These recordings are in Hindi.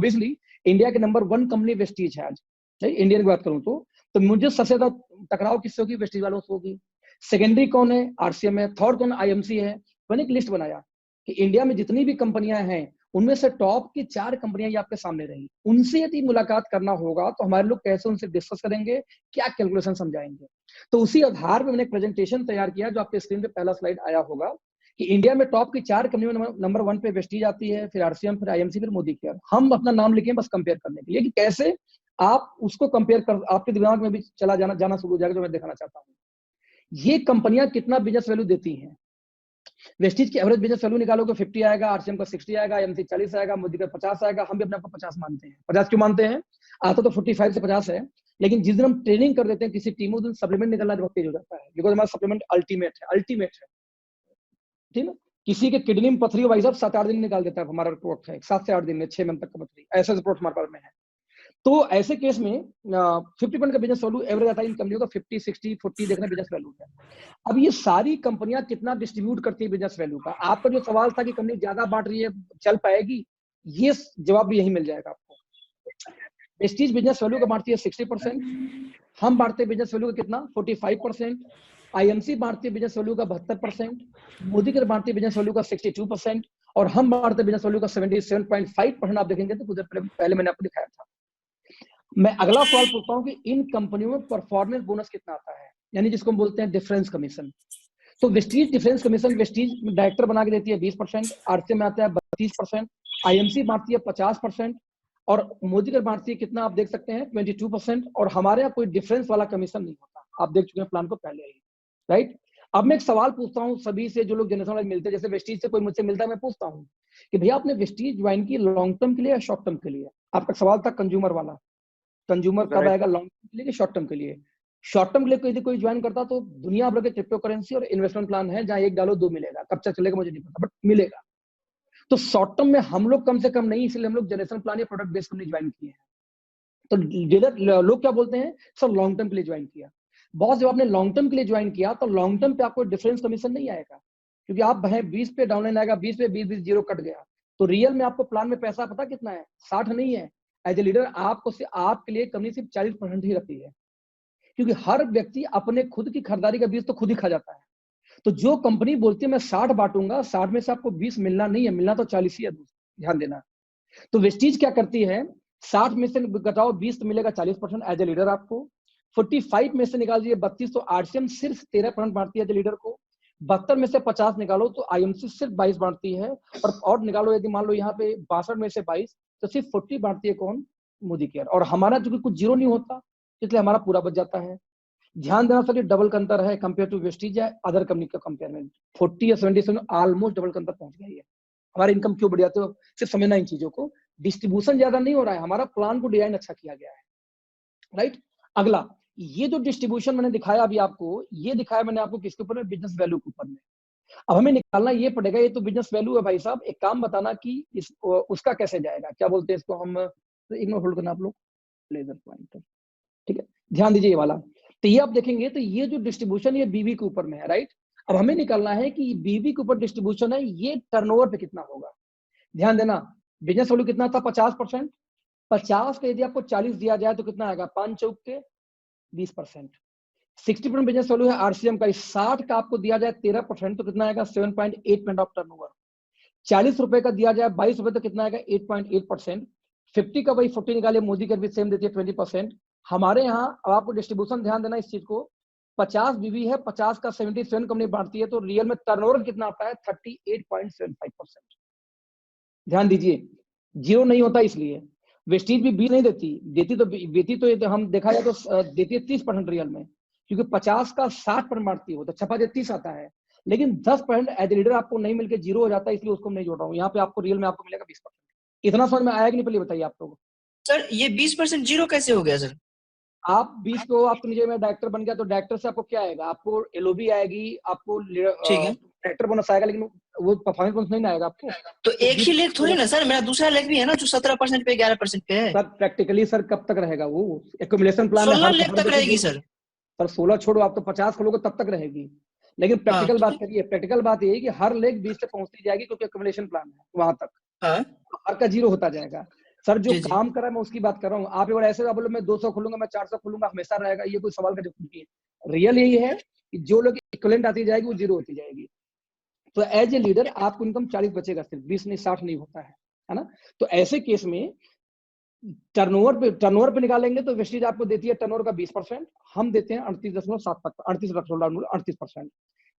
ऑब्वियसली इंडिया के नंबर 1 कंपनी वेस्टीज है आज, इंडियन की बात करूं तो मुझे सबसे ज्यादा टकराव किससे होगी? वेस्टीज वालों से होगी। सेकेंडरी कौन है? आरसीएम है। थर्ड कौन? आईएमसी है। मैंने एक लिस्ट बनाया कि इंडिया में जितनी भी कंपनियां हैं उनमें से टॉप की 4 कंपनियां ये आपके सामने रही। उनसे यदि मुलाकात करना होगा तो हमारे लोग कैसे उनसे डिस्कस करेंगे, क्या कैलकुलेशन समझाएंगे। तो उसी आधार पर मैंने एक प्रेजेंटेशन तैयार किया जो आपके स्क्रीन पे पहला स्लाइड आया होगा कि इंडिया में टॉप की 4 कंपनियों में नंबर 1 पे वेस्टीज आती है, फिर आरसीएम, फिर आईएमसी, फिर मोदी केयर। हम अपना नाम लिखे बस कंपेयर करने के लिए कि कैसे आप उसको कंपेयर कर, आपके दिमाग में भी चला जाना शुरू हो जाएगा जो मैं दिखाना चाहता हूँ। ये कंपनियां कितना बिजनेस वैल्यू देती हैं। वेस्टीज की एवरेज बिजनेस वैल्यू निकालोगे 50 आएगा, आरसीएम का 60 आएगा, आईएमसी 40 आएगा, मोदी का 50 आएगा। हम भी अपने आप को 50 मानते हैं। 50 क्यों मानते हैं? आता तो 45 से 50 है, लेकिन जिस दिन हम ट्रेनिंग कर देते हैं किसी टीम, उस दिन सप्लीमेंट निकलना बहुत तेज हो जाता है, बिकॉज हमारा सप्लीमेंट अल्टीमेट है, अल्टीमेट है। ठीक है, किसी के किडनी में पथरी भाई साहब 7-8 दिन निकाल देता है, हमारा रिपोर्ट है 7 से 8 दिन में, 6 मंथ तक का पथरी, ऐसा रिपोर्ट हमारे पास में है। तो ऐसे केस में 50% का बिजनेस वैल्यू एवरेज आता है इन कंपनियों का। 50, 60, 40 देखना बिजनेस वैल्यू है। अब ये सारी कंपनियां कितना डिस्ट्रीब्यूट करती है बिजनेस वैल्यू का। आपका जो सवाल था कि कंपनी ज्यादा बांट रही है, चल पाएगी, ये जवाब भी यही मिल जाएगा आपको। वेस्टीज बिजनेस वैल्यू का बांटती है 60%, हम बांटते हैं बिजनेस वैल्यू का कितना? 45%। आईएमसी बांटती है बिजनेस वैल्यू का 72%, मोदी केयर बांटती है बिजनेस वैल्यू का 62%, और हम बांटते हैं बिजनेस वैल्यू का 77.5%। आप देखेंगे तो कुछ पहले मैंने आपको दिखाया था। मैं अगला सवाल पूछता हूं कि इन कंपनियों में परफॉर्मेंस बोनस कितना आता है, यानी जिसको हम बोलते हैं डिफरेंस कमीशन। तो Vestige difference commission, Vestige director बना के देती है 20%, आरसीएम में आता है 32%, आईएमसी बांटती है 50%, और मोदी केयर बांटती है कितना? आप देख सकते हैं 22%। और हमारे यहाँ कोई डिफरेंस वाला कमीशन नहीं होता, आप देख चुके हैं प्लान को पहले ही, राइट। अब मैं एक सवाल पूछता हूँ सभी से जो लोग जनरल नॉलेज मिलते हैं, जैसे वेस्टीज से कोई मुझसे मिलता है, मैं पूछता हूँ कि भैया आपने वेस्टीज ज्वाइन की लॉन्ग टर्म के लिए या शॉर्ट टर्म के लिए? आपका सवाल था कंज्यूमर वाला, कंज्यूमर कब आएगा, लॉन्ग टर्म के लिए कि शॉर्ट टर्म के लिए? शॉर्ट टर्म के लिए यदि कोई ज्वाइन करता तो दुनिया भर के क्रिप्टो करेंसी और इन्वेस्टमेंट प्लान है जहां 1 डालो 2 मिलेगा। कब तक चलेगा मुझे नहीं पता, बट मिलेगा। तो शॉर्ट टर्म में हम लोग कम से कम नहीं, इसलिए हम लोग जनरेशन प्लान या प्रोडक्ट बेस्ड कंपनी ज्वाइन किए हैं। तो डीलर लोग क्या बोलते हैं, सर लॉन्ग टर्म के लिए ज्वाइन किया। बॉस जब आपने लॉन्ग टर्म के लिए ज्वाइन किया तो लॉन्ग टर्म पे आपको डिफरेंस कमीशन नहीं आएगा, क्योंकि आप 20 पे डाउनलाइन आएगा, 20 पे 20 जीरो कट गया। तो रियल में आपको प्लान में पैसा पता कितना है? 60 नहीं है। एज ए लीडर आपको से आपके लिए कंपनी सिर्फ 40% ही रखती है, क्योंकि हर व्यक्ति अपने खुद की खरीदारी का 20 तो खुद ही खा जाता है। तो जो कंपनी बोलती है मैं 60 बांटूंगा, 60 में से आपको 20 मिलना नहीं है, मिलना तो 40 ही है, ध्यान देना। तो वेस्टीज क्या करती है, 60 में से घटाओ 20 तो मिलेगा 40% एज ए लीडर आपको। 45 में से निकाल दीजिए 32 तो आरसीएम सिर्फ 13% बांटती है एज ए लीडर को। 72 में से 50 निकालो तो आईएमसी सिर्फ 22 बांटती है, और निकालो यदि मान लो यहाँ पे 62 में से 22 तो सिर्फ 40 बांटती है कौन? मोदी केयर। और हमारा जो कुछ जीरो नहीं होता, इसलिए हमारा पूरा बच जाता है। ध्यान देना सर, ये डबल का अंतर है कंपेयर टू वेस्टीज या अदर कंपनी का कंपेयर में। 40 या 77 ऑलमोस्ट डबल का अंतर पहुंच गई है। हमारी इनकम क्यों बढ़ जाती है? सिर्फ समझना इन चीजों को। डिस्ट्रीब्यूशन ज्यादा नहीं हो रहा है, हमारा प्लान को डिजाइन अच्छा किया गया है, राइट। अगला, ये जो डिस्ट्रीब्यूशन मैंने दिखाया अभी आपको, ये दिखाया मैंने आपको किसके ऊपर में? बिजनेस वैल्यू के ऊपर में। अब हमें निकालना ये पड़ेगा, ये तो बिजनेस वैल्यू है भाई साहब, एक काम बताना कि उसका कैसे जाएगा, क्या बोलते हैं इसको हम, एक मिनट होल्ड करना आप लोग, लेजर पॉइंटर, ठीक है, ध्यान दीजिए ये वाला। तो ये आप देखेंगे तो ये जो डिस्ट्रीब्यूशन ये बीवी के ऊपर में है, राइट। अब हमें निकालना है कि बीवी के ऊपर डिस्ट्रीब्यूशन है, ये टर्नओवर पे कितना होगा। ध्यान देना, बिजनेस वैल्यू कितना था? 50%। 50 का यदि आपको 40 दिया जाए तो कितना आएगा? 5 चौक के 20%। 60% बिजनेस वैल्यू है आरसीएम का, 60 का आपको दिया जाए 13% तो कितना आएगा? 7.8% ऑफ टर्नओवर। 40 रुपए का दिया जाए 22 रुपए तो कितना आएगा? 8.8%। 50 का वही 40 निकाले, मोदी का भी सेम देती है 20%। हमारे यहाँ अब आपको डिस्ट्रीब्यूशन ध्यान देना इस चीज को, 50 बीवी है, 50 का 77 कंपनी बांटती है, तो रियल में टर्नओवर कितना आता है? 38.75%। ध्यान दीजिए, जीरो नहीं होता इसलिए। वेस्टीज भी 20 नहीं देती तो हम देखा जाए तो देती है 30% रियल में, क्योंकि 50 का 60% बांटती हो तो छपा 30 आता है। लेकिन 10% एज लीडर आपको नहीं मिलकर जीरो हो जाता है, इसलिए उसको नहीं जोड़ रहा हूँ यहाँ पे। आपको रियल में आपको मिलेगा 20%। इतना समझ में आया कि नहीं, पहले बताइए आप लोग। सर ये 20% जीरो कैसे हो गया सर? आप 20 को आप नीचे में डायरेक्टर बन गया तो डायरेक्टर से आपको क्या आएगा? आपको एलओबी आएगी, आपको ठीक है, डायरेक्टर बोनस आएगा, लेकिन वो परफॉर्मेंस बोनस नहीं आएगा आपको। तो एक ही लेख थोड़ी ना सर, मेरा दूसरा लेख भी है ना जो 17% पे 11% पे है। सर प्रैक्टिकली सर कब तक रहेगा वो? एक्यूमुलेशन प्लान में 16 लेख तक रहेगी सर। सर 16 छोड़ो, आप तो 50 खोलोगे तब तक रहेगी। लेकिन प्रैक्टिकल बात करिए, प्रैक्टिकल बात यही कि हर लेख 20 से पहुंचती जाएगी, क्योंकि एक्यूमुलेशन प्लान है वहां तक, हर का जीरो होता जाएगा। सर जो जी जी। काम कर रहा है मैं उसकी बात कर रहा हूँ। आप एक बार ऐसे बोलो मैं 200 खोलूंगा, मैं 400 खोलूंगा, हमेशा रहेगा, ये कोई सवाल का जवाब नहीं है। रियल यही है कि जो लोग इक्विवेलेंट आती जाएगी वो जीरो होती जाएगी। तो एज ए लीडर आपको इनकम 40 बचेगा, सिर्फ 20 नहीं 60 नहीं होता है ना। तो ऐसे केस में टर्नओवर पे निकालेंगे तो वेस्टेज आपको देती है टर्नओवर का 20%, हम देते हैं 38.7 38%।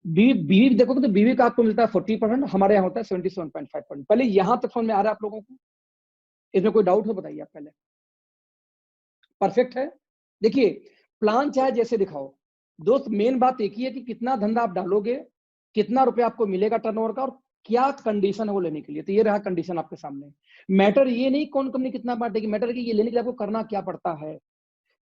बीवी देखोगे तो बीवी का आपको मिलता है 40%, हमारे यहाँ होता है 77.5%। पहले यहां तक समझ में आ रहा है आप लोगों को? इसमें कोई डाउट हो बताइए आप पहले। परफेक्ट है। देखिए प्लान चाहे जैसे दिखाओ दोस्त, मेन बात एक ही है कि कितना धंधा आप डालोगे, कितना रुपया आपको मिलेगा टर्नओवर का, और क्या कंडीशन है वो लेने के लिए। तो ये रहा कंडीशन आपके सामने। मैटर ये नहीं कौन कंपनी कितना बांटेगी, मैटर कि ये लेने के लिए आपको करना क्या पड़ता है।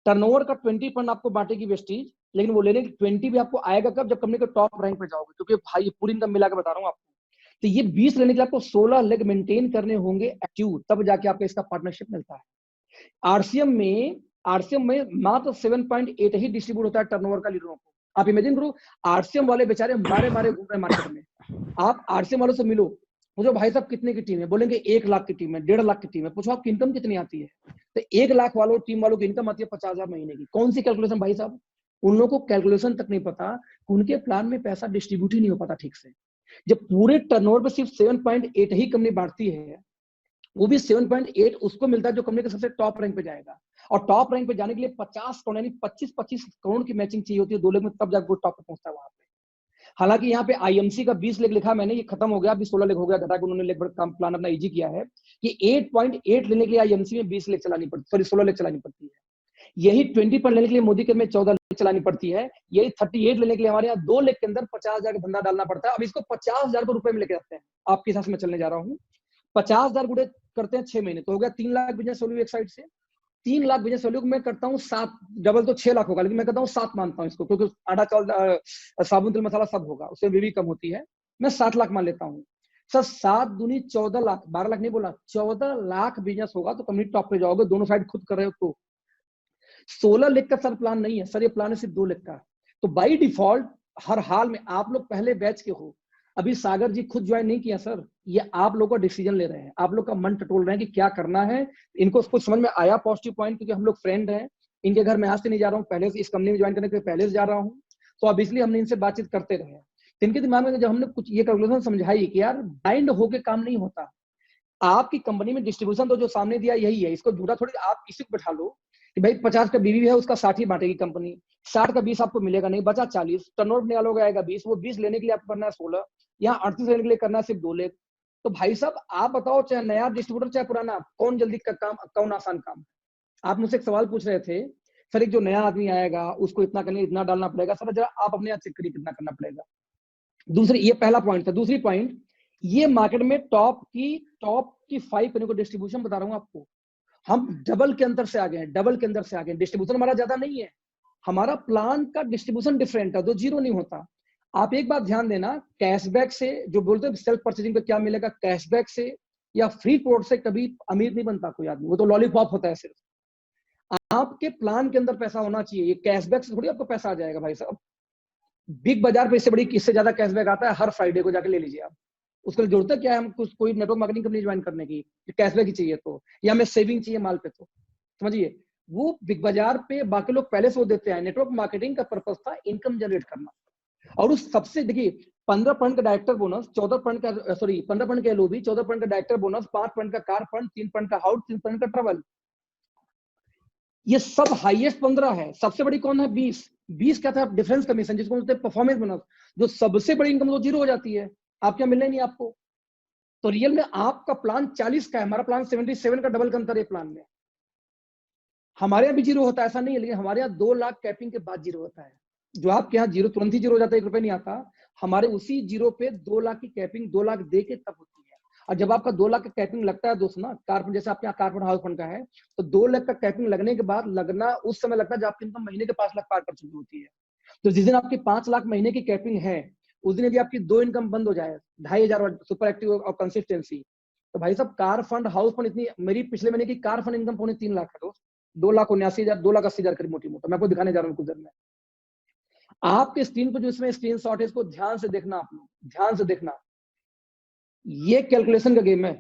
टर्नओवर का 20% आपको बांटेगी वेस्टीज, लेकिन वो लेने के 20 भी आपको आएगा कब, जब कंपनी के टॉप रैंक पे जाओगे, क्योंकि भाई पूरी इनकम मिला के बता रहा हूँ आपको। तो ये 20 लेने के लिए आपको 16 लेग मेंटेन करने होंगे एक्टिव, तब जाके आपको इसका पार्टनरशिप मिलता है। आरसीएम में मात्र 7.8 ही डिस्ट्रीब्यूट होता है टर्नओवर का लीडरों को। आप इमेजिन करो, आरसीएम वाले बेचारे मारे मारे घूम रहे मार्केट में। आप आरसीएम वालों से मिलो, पूछो भाई साहब कितने की टीम है, बोलेंगे 1 लाख की टीम है, 1.5 लाख की टीम है। पूछो आपकी इनकम कितनी आती है, तो 1 लाख वालों टीम वालों की इनकम आती है 50,000 महीने की। कौन सी कैलकुलेशन भाई साहब, उन लोगों को कैलकुलेशन तक नहीं पता, उनके प्लान में पैसा डिस्ट्रीब्यूट ही नहीं हो पाता ठीक से। जब पूरे टर्नओवर पे सिर्फ 7.8 ही कंपनी बांटती है, वो भी 7.8 उसको मिलता है जो कंपनी के सबसे टॉप रैंक पे जाएगा। और टॉप रैंक पे जाने के लिए 50 करोड़ यानी 25-25 करोड़ की मैचिंग चाहिए होती है 2 लेग में, तब जाकर वो टॉप पे पहुंचता है वहां पे। हालांकि यहाँ पे आईएमसी का 20 लेग लिखा मैंने, ये खत्म हो गया, अभी 16 लेग हो गया, घटा के उन्होंने लेग काम प्लान अपना इजी किया है कि 8.8 लेने के लिए आईएमसी में 20 लेग चलानी पड़ती, सॉरी 16 लेग चलानी पड़ती है। यही 20 लेने के लिए मोदी के में 14 लेग चलानी पड़ती है। यही 38 लेने के लिए हमारे यहाँ 2 लेग के अंदर 50,000 का धंधा डालना पड़ता है। अब इसको 50,000 रुपए में लेके जाते हैं, आपके हिसाब से मैं चलने जा रहा हूँ। 50,000 गुड़े करते हैं 6 महीने, तो हो गया 3 लाख बिजनेस वैल्यू एक साइड से। 3 लाख बिजनेस वैल्यू मैं करता हूँ 7, डबल तो 6 लाख होगा, लेकिन मैं करता हूँ 7 मानता हूँ इसको, क्योंकि आटा चावल साबुन तेल मसाला सब होगा, उससे भी कम होती है। मैं 7 लाख मान लेता हूँ सर। 7 दूनी 14 लाख, 12 लाख नहीं बोला, 14 लाख बिजनेस होगा तो कंपनी टॉप पे जाओगे, दोनों साइड खुद कर रहे हो तो। 16 लेख का सर प्लान नहीं है सर, ये प्लान है सिर्फ 2 लेख का। तो बाई डिफॉल्ट हर हाल में आप लोग पहले बैच के हो, अभी सागर जी खुद ज्वाइन नहीं किया सर, ये आप लोग का डिसीजन ले रहे हैं, आप लोग का मन टटोल रहे हैं कि क्या करना है। इनको कुछ समझ में आया पॉजिटिव पॉइंट, क्योंकि हम लोग फ्रेंड हैं, इनके घर में आज से नहीं जा रहा हूँ, पहले से इस कंपनी में ज्वाइन करने के पहले से जा रहा हूँ, तो अब इसलिए हमने इनसे बातचीत करते रहे। तो इनके दिमाग में जब हमने कुछ ये कैलकुलेशन समझाई कि यार बाइंड होके काम नहीं होता, आपकी कंपनी में डिस्ट्रीब्यूशन तो जो सामने दिया यही है, इसको झूठा थोड़ी आप किसी को बैठा लो कि भाई 50 का बीवी है उसका 60 ही बांटेगी कंपनी, 60 का 20 आपको मिलेगा नहीं, बचा 40, टर्नओवर निकालोगे आएगा 20, वो 20 लेने के लिए आपको करना है 16, यहाँ 38 लेने के लिए करना है सिर्फ 2 लेख। तो भाई साहब आप बताओ, चाहे नया डिस्ट्रीब्यूटर चाहे पुराना, कौन जल्दी का काम, कौन आसान काम। आप मुझसे एक सवाल पूछ रहे थे सर, एक जो नया आदमी आएगा उसको इतना करने इतना डालना पड़ेगा, सर जरा आप अपने यहाँ चेक करिए कितना करना पड़ेगा। दूसरी, ये पहला पॉइंट था। दूसरी पॉइंट, ये मार्केट में टॉप की 5 कंपनी को डिस्ट्रीब्यूशन बता रहा हूँ आपको, हम डबल के अंदर से आ गए हैं, डबल के अंदर से आ गए। डिस्ट्रीब्यूशन हमारा ज्यादा नहीं है, हमारा प्लान का डिस्ट्रीब्यूशन डिफरेंट है, तो जीरो नहीं होता। आप एक बात ध्यान देना, कैशबैक से जो बोलते हैं सेल्फ परचेजिंग पे क्या मिलेगा, कैशबैक से या फ्री कोड से कभी अमीर नहीं बनता कोई आदमी, वो तो लॉलीपॉप होता है सिर्फ। आपके प्लान के अंदर पैसा होना चाहिए, ये कैशबैक से थोड़ी आपको पैसा आ जाएगा भाई साहब। बिग बाजार पे इससे ज्यादा कैशबैक आता है, हर फ्राइडे को जाके ले लीजिए आप। उसके लिए जरूरत है क्या है हम कुछ कोई नेटवर्क मार्केटिंग कंपनी ज्वाइन करने की, कैशबैक ही चाहिए तो, या हमें सेविंग चाहिए माल पे, तो समझिए वो बिग बाजार पे बाकी लोग पहले से वो देते हैं। नेटवर्क मार्केटिंग का पर्पस था इनकम जनरेट करना, और उस सबसे देखिए 15% का डायरेक्टर बोनस, 14% का, सॉरी 15% का एलओबी, 14% का डायरेक्टर बोनस, 5% का कार फंड, 3% का हाउस, 3% का ट्रेवल, ये सब हाईएस्ट 15 है। सबसे बड़ी कौन है 20 क्या था डिफरेंस कमीशन, जिसको बोलते हैं परफॉर्मेंस बोनस, जो सबसे बड़ी इनकम तो जीरो हो जाती है, आप क्या मिलने नहीं आपको। तो रियल में आपका प्लान 40 का है, हमारा प्लान 77 का, डबल का अंतर है प्लान में। हमारे यहाँ भी जीरो होता है ऐसा नहीं है, लेकिन हमारे यहाँ 2 लाख कैपिंग के बाद जीरो होता है। जो आपके यहाँ जीरो तुरंत ही जीरो हो जाता है, 1 रुपए नहीं आता, हमारे उसी जीरो पे 2 लाख की कैपिंग 2 लाख दे के तब होती है। और जब आपका 2 लाख का कैपिंग लगता है दोस्त ना, कारफंड जैसे आपके यहाँ कारफंड हाउस फंड का है, तो 2 लाख का कैपिंग लगने के बाद लगना उस समय लगता है जब आपकी इनकम महीने के 5 लाख पार कर चुकी होती है। तो जिस दिन आपकी 5 लाख महीने की कैपिंग है, उस दिन यदि आपकी 2 इनकम बंद हो जाए, 2,500 सुपर एक्टिव और कंसिस्टेंसी, तो भाई साहब कार फंड हाउस फंड इतनी, मेरी पिछले महीने की कार फंड इनकम पौने 3 लाख है दोस्त, 2,79,000, 2,80,000 करीब मोटी मोटा, मैं आपको दिखाने जा रहा हूँ कुछ देर में। आपके स्क्रीन पर जो इसमें स्क्रीन शॉट है, इसको ध्यान से देखना, आप लोग ध्यान से देखना, ये कैलकुलेशन का गेम है।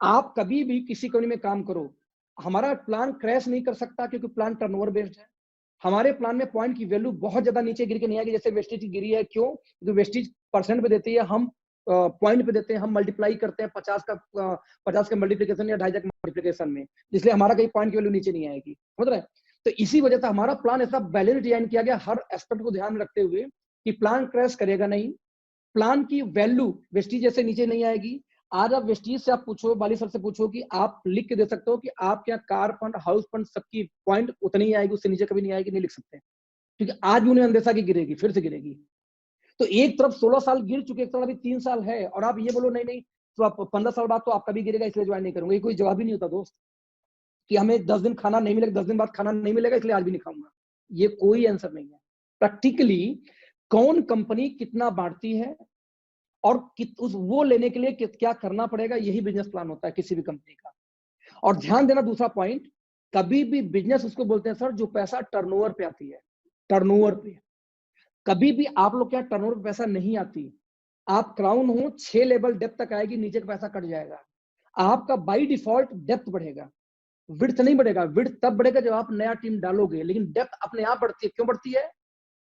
आप कभी भी किसी कंपनी में काम करो, हमारा प्लान क्रैश नहीं कर सकता क्योंकि प्लान टर्नओवर बेस्ड है। हमारे प्लान में पॉइंट की वैल्यू बहुत ज्यादा नीचे गिर के नहीं आएगी जैसे वेस्टेज गिरी है। क्यों? क्योंकि वेस्टेज परसेंट पे देती है, हम पॉइंट पे देते हैं, हम मल्टीप्लाई करते हैं 50 का मल्टीप्लीकेशन या 2.5 का मल्टीप्लीकेशन में, इसलिए हमारा कहीं पॉइंट की वैल्यू नीचे नहीं आएगी, समझ रहे हैं? तो इसी वजह से हमारा प्लान ऐसा बैलेंस डिजाइन किया गया, हर एस्पेक्ट को ध्यान में रखते हुए कि प्लान क्रैश करेगा नहीं, प्लान की वैल्यू वेस्टीज जैसे नीचे नहीं आएगी। आज आप वेस्टीज से आप पूछो, बाली सर से पूछो कि आप लिख के दे सकते हो कि आपके यहाँ कार फंड, हाउस फंड सबकी पॉइंट उतनी ही आएगी, उससे नीचे कभी नहीं आएगी, नहीं लिख सकते, क्योंकि आज भी उन्हें अंदेशा की गिरेगी, फिर से गिरेगी। तो एक तरफ 16 साल गिर चुके, एक तरफ अभी 3 साल है, और आप ये बोलो नहीं नहीं तो आप 15 साल बाद तो आपका भी गिरेगा इसलिए ज्वाइन नहीं करूंगा, ये कोई जवाब ही नहीं होता दोस्त। कि हमें 10 दिन खाना नहीं मिलेगा, 10 दिन बाद खाना नहीं मिलेगा इसलिए आज भी नहीं खाऊंगा, ये कोई आंसर नहीं है। प्रैक्टिकली कौन कंपनी कितना बांटती है और वो लेने के लिए क्या करना पड़ेगा, यही बिजनेस प्लान होता है किसी भी कंपनी का। और ध्यान देना दूसरा पॉइंट, कभी भी बिजनेस उसको बोलते हैं सर जो पैसा टर्नओवर पे आती है, टर्नओवर पे। कभी भी आप लोग क्या टर्नओवर पे पैसा नहीं आती, आप क्राउन हो 6 लेवल डेप्थ तक आएगी, नीचे का पैसा कट जाएगा, आपका बाई डिफॉल्ट डेप्थ बढ़ेगा, विड्थ नहीं बढ़ेगा। विड्थ तब बढ़ेगा जब आप नया टीम डालोगे, लेकिन डेप्थ अपने आप बढ़ती है। क्यों बढ़ती है?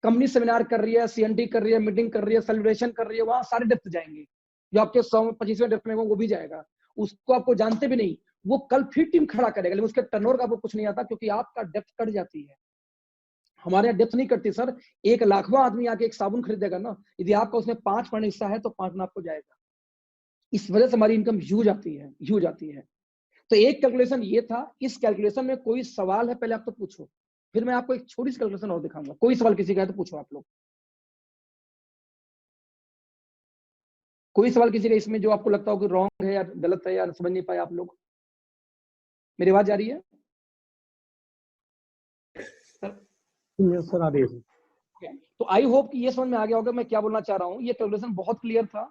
कंपनी सेमिनार कर रही है, सीएनडी कर रही है, मीटिंग कर रही है, सेलिब्रेशन कर रही है, वहां सारे डेप्थ जाएंगे, जो आपके 125वें डेप्थ में वो भी जाएगा, उसको आपको जानते भी नहीं, वो कल फिर टीम खड़ा करेगा, लेकिन उसके टर्नओवर का आपको कुछ नहीं आता क्योंकि आपका डेप्थ कट जाती है। हमारे यहाँ डेप्थ नहीं कटती सर, 1,00,000वां आदमी आके एक साबुन खरीदेगा ना, यदि आपका उसमें 5% हिस्सा है तो 5 में आपको जाएगा। इस वजह से हमारी इनकम ह्यूज आती है, ह्यूज आती है। तो एक कैलकुलेशन ये था। इस कैलकुलेशन में कोई सवाल है पहले आप तो पूछो, फिर मैं आपको एक छोटी सी कैलकुलेशन और दिखाऊंगा। कोई सवाल किसी का है तो पूछो आप लोग, कोई सवाल किसी का इसमें जो आपको लगता हो कि रॉन्ग है या गलत है या समझ नहीं पाए आप लोग। मेरी आवाज आ रही है सर? आ रही है। तो आई होप कि ये समझ में आ गया होगा मैं क्या बोलना चाह रहा हूँ। ये कैलकुलेशन बहुत क्लियर था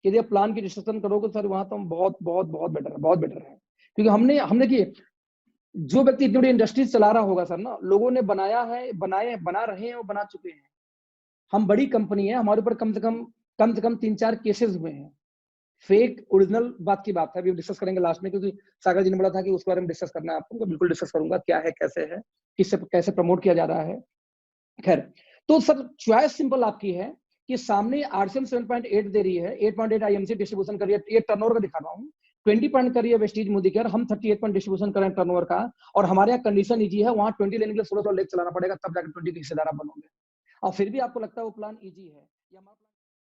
कि यदि आप प्लान की डिस्कशन करोगे सर वहां तो हम बहुत बहुत बहुत बेटर है, बहुत बेटर है। क्योंकि हमने देखिए जो व्यक्ति इतनी बड़ी इंडस्ट्री चला रहा होगा सर ना, लोगों ने बनाया है, बना रहे हैं और बना चुके हैं। हम बड़ी कंपनी है, हमारे ऊपर कम से कम 3-4 केसेस हुए हैं। फेक ओरिजिनल बात की बात है, अभी डिस्कस करेंगे लास्ट में, क्योंकि सागर जी ने बोला था कि उस बारे में डिस्कस करना है आपको, बिल्कुल डिस्कस करूंगा क्या है, कैसे है, किससे कैसे प्रमोट किया जा रहा है। खैर, तो सर चॉइस सिंपल आपकी है कि सामने आरसीएम 7.8 दे रही है, 8.8 आईएमसी डिस्ट्रीब्यूशन कर रही है, ये टर्नओवर का दिखा रहा हूँ, 20 पॉइंट कर रही है वेस्टीज मोदी केयर, हम 38 पॉइंट डिस्ट्रीब्यूशन करें टर्नओवर का, और हमारे यहाँ कंडीशन इजी है, वहां 20 लेने के लिए 16 लेग चलाना पड़ेगा, तब जाकर 20 के हिस्सेदार बनोगे। और फिर भी आपको लगता है वो प्लान इजी है,